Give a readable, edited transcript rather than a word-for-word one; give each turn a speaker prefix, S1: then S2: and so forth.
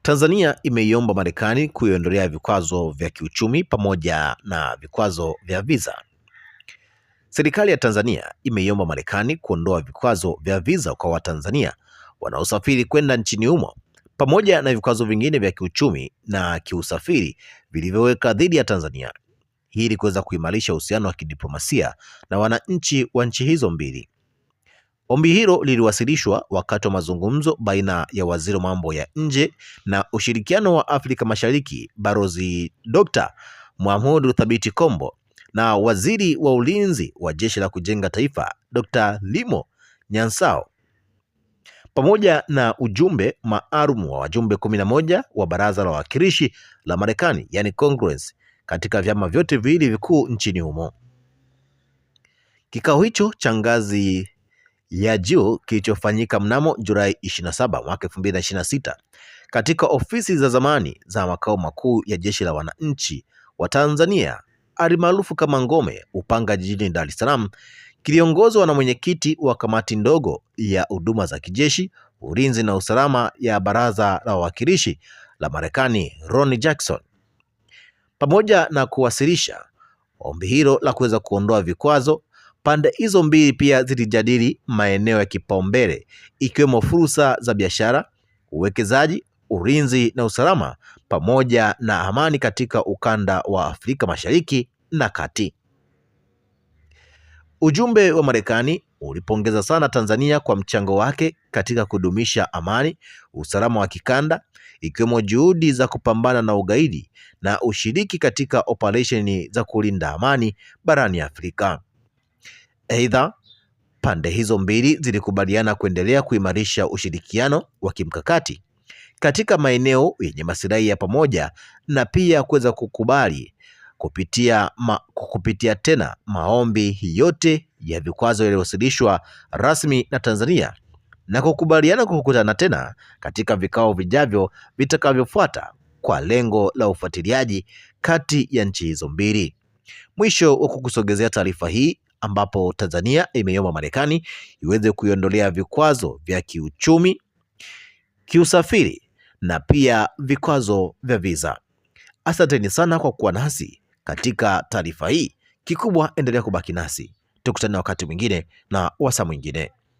S1: Tanzania imeiomba Marekani kuiondolea vikwazo vya kiuchumi pamoja na vikwazo vya visa. Serikali ya Tanzania imeiomba Marekani kuondoa vikwazo vya visa kwa Watanzania wanaosafiri kwenda nchini humo pamoja na vikwazo vingine vya kiuchumi na kiusafiri vilivyoweka dhidi ya Tanzania, hii ili kuweza kuimarisha uhusiano wa kidiplomasia na wananchi wa nchi hizo mbili. Ombi hilo liliwasilishwa wakati wa mazungumzo baina ya waziri wa mambo ya nje na ushirikiano wa Afrika Mashariki Balozi Dr. Mohamed Thabit Kombo na waziri wa ulinzi wa Jeshi la Kujenga Taifa Dr. Limo Nyansao pamoja na ujumbe maalum wa wajumbe 11 wa Baraza la Wawakilishi la Marekani, yani Congress, katika vyama vyote viwili vikuu nchini humo. Kikao hicho cha ngazi ya juu kilichofanyika mnamo Julai 27 mwaka 2026 katika ofisi za zamani za makao makuu ya Jeshi la Wananchi wa Tanzania alimaarufu kama Ngome Upanga jijini Dar es Salaam, kiliongozwa na mwenyekiti wa kamati ndogo ya huduma za kijeshi, ulinzi na usalama ya Baraza la Wawakilishi la Marekani Ron Jackson. Pamoja na kuwasilisha ombi hilo la kuweza kuondoa vikwazo, pande hizo mbili pia zilijadili maeneo ya kipaumbele ikiwemo fursa za biashara, uwekezaji, ulinzi na usalama pamoja na amani katika ukanda wa Afrika Mashariki na Kati. Ujumbe wa Marekani ulipongeza sana Tanzania kwa mchango wake katika kudumisha amani, usalama wa kikanda, ikiwemo juhudi za kupambana na ugaidi na ushiriki katika operesheni za kulinda amani barani Afrika. Aidha, pande hizo mbili zilikubaliana kuendelea kuimarisha ushirikiano wa kimkakati katika maeneo yenye maslahi ya pamoja na pia kuweza kukubali kupitia tena maombi yote ya vikwazo yaliyowasilishwa rasmi na Tanzania na kukubaliana kukutana tena katika vikao vijavyo vitakavyofuata kwa lengo la ufuatiliaji kati ya nchi hizo mbili. Mwisho wa kukusogezea taarifa hii, ambapo Tanzania imeiomba Marekani iweze kuiondolea vikwazo vya kiuchumi, kiusafiri na pia vikwazo vya visa. Asanteni sana kwa kuwa nasi katika taarifa hii. Kikubwa endelea kubaki nasi. Tukutane wakati mwingine na wasaa mwingine.